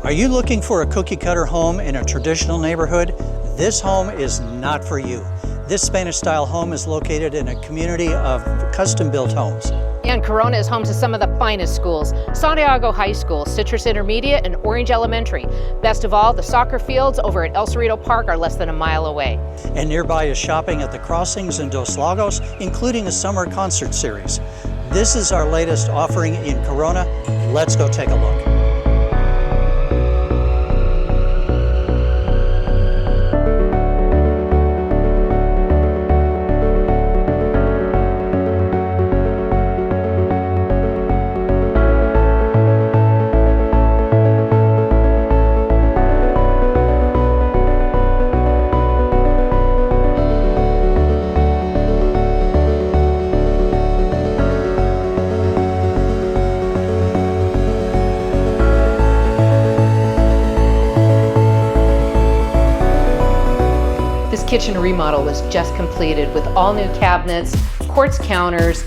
Are you looking for a cookie-cutter home in a traditional neighborhood? This home is not for you. This Spanish-style home is located in a community of custom-built homes. And Corona is home to some of the finest schools: Santiago High School, Citrus Intermediate, and Orange Elementary. Best of all, the soccer fields over at El Cerrito Park are less than a mile away. And nearby is shopping at the Crossings in Dos Lagos, including a summer concert series. This is our latest offering in Corona. Let's go take a look. This kitchen remodel was just completed with all new cabinets, quartz counters,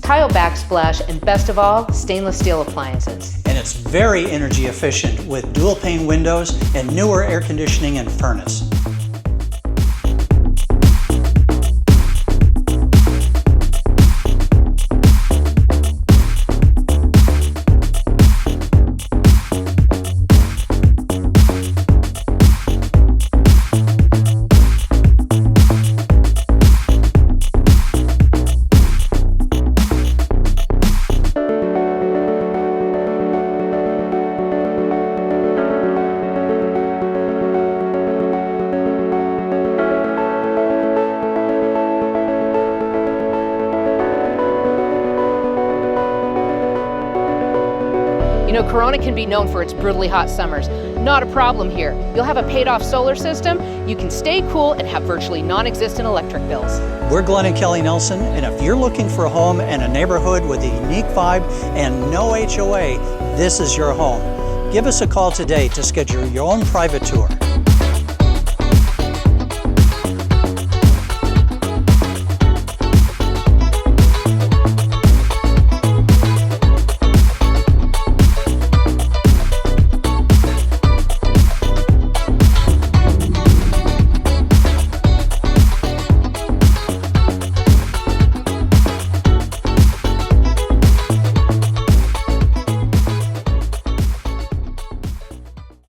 tile backsplash, and best of all, stainless steel appliances. And it's very energy efficient with dual pane windows and newer air conditioning and furnace. You know, Corona can be known for its brutally hot summers. Not a problem here. You'll have a paid-off solar system, you can stay cool, and have virtually non-existent electric bills. We're Glen and Kelly Nelson, and if you're looking for a home in a neighborhood with a unique vibe and no HOA, this is your home. Give us a call today to schedule your own private tour.